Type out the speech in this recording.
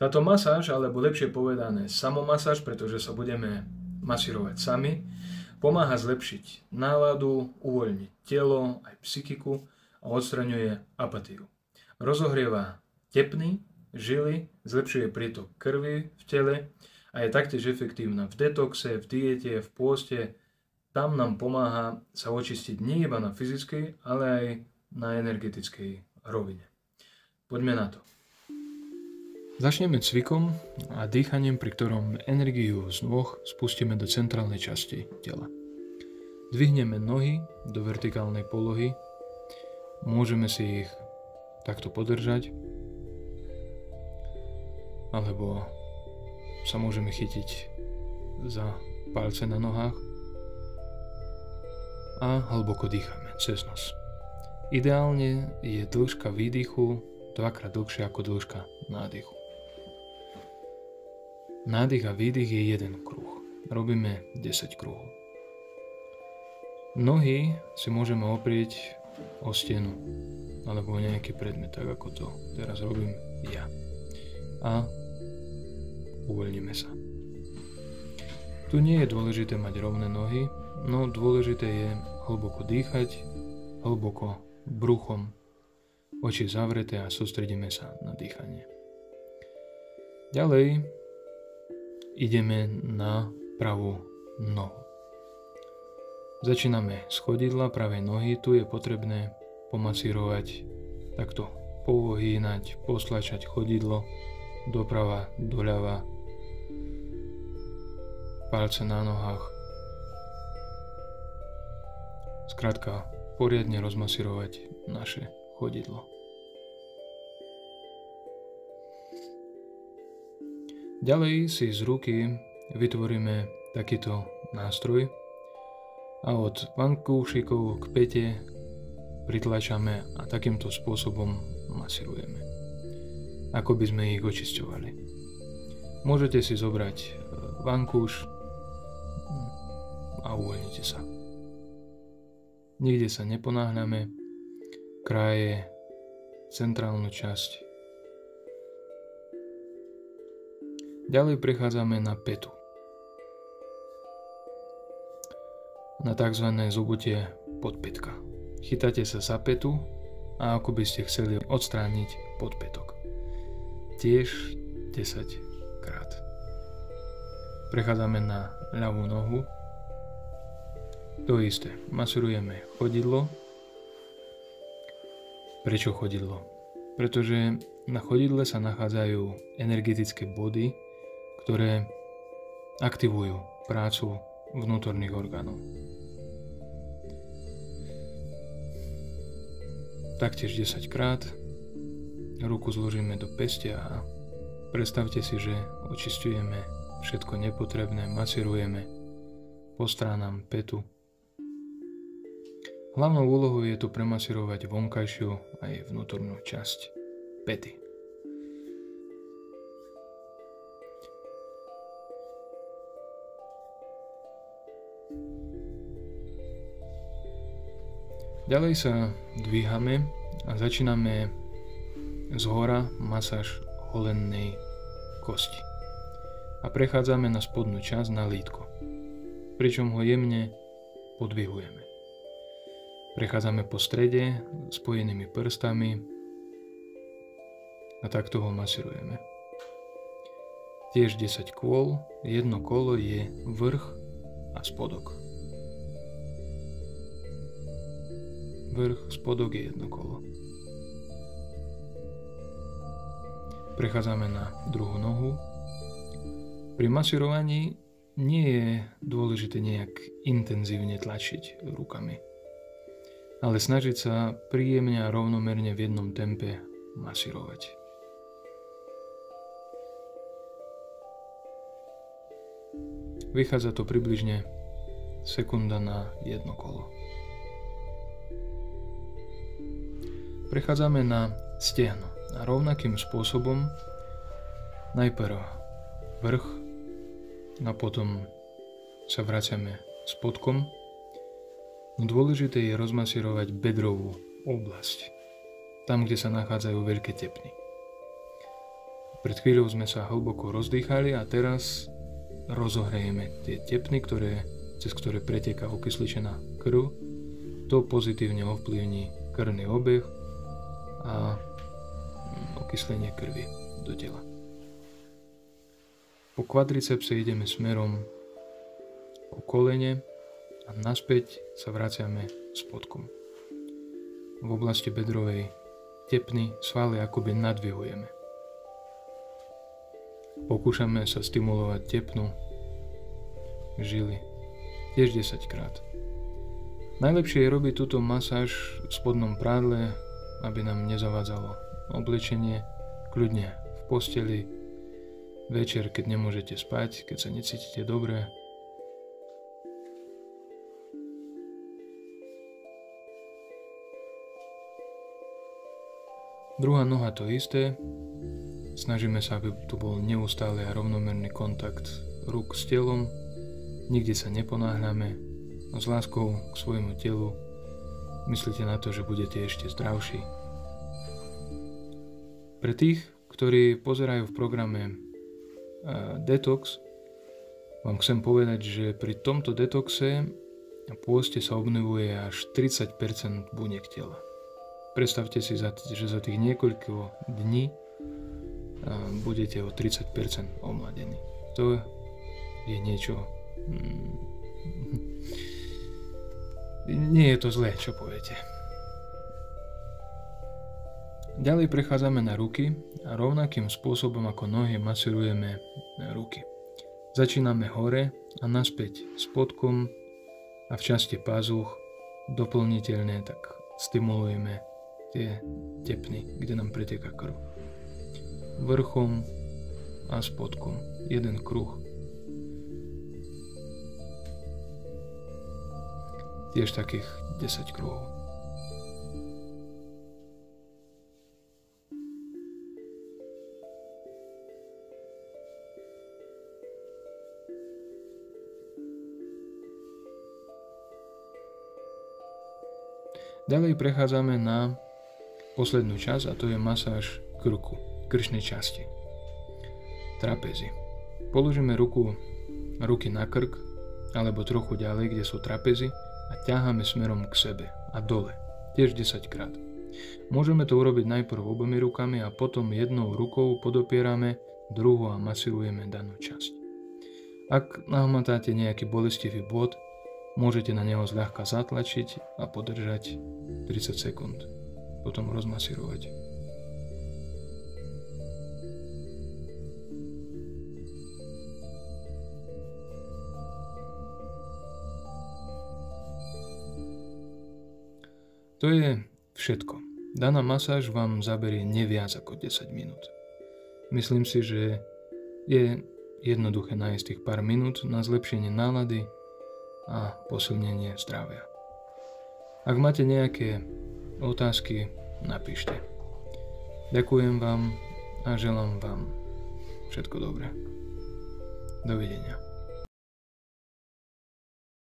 Táto masáž, alebo lepšie povedané samomasáž, pretože sa budeme masírovať sami, pomáha zlepšiť náladu, uvoľniť telo, aj psychiku a odstraňuje apatiu. Rozohrieva tepny, žily, zlepšuje prietok krvi v tele a je taktiež efektívna v detoxe, v diete, v pôste. Tam nám pomáha sa očistiť nie iba na fyzickej, ale aj na energetickej rovine. Poďme na to. Začneme cvikom a dýchaním, pri ktorom energiu z nôh spustíme do centrálnej časti tela. Dvihneme nohy do vertikálnej polohy, môžeme si ich takto podržať, alebo sa môžeme chytiť za palce na nohách a hlboko dýchame cez nos. Ideálne je dĺžka výdychu dvakrát dlhšia ako dĺžka nádychu. Nádych a výdych je jeden kruh. Robíme 10 kruhov. Nohy si môžeme oprieť o stenu alebo o nejaký predmet, tak ako to teraz robím ja. A uvoľníme sa. Tu nie je dôležité mať rovné nohy, no dôležité je hlboko dýchať, hlboko bruchom, oči zavreté a sústredíme sa na dýchanie. Ďalej ideme na pravú nohu. Začíname z chodidla pravej nohy, tu je potrebné pomasírovať, takto povohýnať, postlačať chodidlo doprava, doľava, palce na nohách. Skrátka, poriadne rozmasírovať naše chodidlo. Ďalej si z ruky vytvoríme takýto nástroj a od vankúšikov k pete pritlačame a takýmto spôsobom masírujeme, ako by sme ich očisťovali. Môžete si zobrať vankúš a uvoľnite sa. Nikde sa neponáhľame, kraje centrálnu časť. Ďalej prechádzame na petu. Na tzv. Zubutie podpätka. Chytáte sa za petu a ako by ste chceli odstrániť podpätok. Tiež 10 krát. Prechádzame na ľavú nohu. To isté. Masírujeme chodidlo. Prečo chodidlo? Pretože na chodidle sa nachádzajú energetické body, ktoré aktivujú prácu vnútorných orgánov. Taktiež 10 krát. Ruku zložíme do pestia a predstavte si, že očisťujeme všetko nepotrebné, masírujeme po stranám petu. Hlavnou úlohou je tu premasírovať vonkajšiu aj vnútornú časť pety. Ďalej sa dvíhame a začíname zhora masáž holennej kosti. A prechádzame na spodnú časť na lítko, pričom ho jemne podvihujeme. Prechádzame po strede spojenými prstami a takto ho masírujeme. Tiež 10 kôl, jedno kolo je vrch a spodok. Vrch, spodok je jedno kolo. Prechádzame na druhú nohu. Pri masírovaní nie je dôležité nejak intenzívne tlačiť rukami, ale snažiť sa príjemne a rovnomerne v jednom tempe masírovať. Vychádza to približne sekunda na jedno kolo. Prechádzame na stehno a rovnakým spôsobom najprv vrch a potom sa vraciame spodkom. No dôležité je rozmasírovať bedrovú oblasť, tam, kde sa nachádzajú veľké tepny. Pred chvíľou sme sa hlboko rozdýchali a teraz rozohrejeme tie tepny, cez ktoré preteká okysličená krv. To pozitívne ovplyvní krvný obeh a okyslenie krvi do tela. Po kvadricepse ideme smerom po kolene a naspäť sa vraciame spodkom. V oblasti bedrovej tepny svaly akoby nadvihujeme. Pokúšame sa stimulovať tepnu žily tiež 10 krát. Najlepšie je robiť túto masáž v spodnom prádle, aby nám nezavádzalo oblečenie, kľudne v posteli, večer, keď nemôžete spať, keď sa necítite dobre. Druhá noha to isté. Snažíme sa, aby tu bol neustály a rovnomerný kontakt rúk s telom. Nikde sa neponáhľame. S láskou k svojmu telu myslíte na to, že budete ešte zdravší. Pre tých, ktorí pozerajú v programe Detox, vám chcem povedať, že pri tomto detoxe a pôste sa obnovuje až 30% buniek tela. Predstavte si, že za tých niekoľko dní budete o 30% omladení. To je niečo... Nie je to zlé, čo poviete. Ďalej prechádzame na ruky a rovnakým spôsobom ako nohy masírujeme ruky. Začíname hore a naspäť spodkom a v časti pazúch doplniteľne tak stimulujeme tie tepny, kde nám preteká krv. Vrchom a spodkom. Jeden kruh. Tiež takých 10 kruhov. Ďalej prechádzame na poslednú časť a to je masáž krku, krčnej časti. Trapézy. Položíme ruky na krk alebo trochu ďalej, kde sú trapézy a ťaháme smerom k sebe a dole, tiež 10 krát. Môžeme to urobiť najprv obomi rukami a potom jednou rukou podopierame druhú a masírujeme danú časť. Ak nahmatáte nejaký bolestivý bod, môžete na neho zľahka zatlačiť a podržať 30 sekúnd. Potom rozmasírovať. To je všetko. Daná masáž vám zaberie neviac ako 10 minút. Myslím si, že je jednoduché nájsť tých pár minút na zlepšenie nálady a posilnenie zdravia. Ak máte nejaké otázky, napíšte. Ďakujem vám a želám vám všetko dobré. Dovidenia.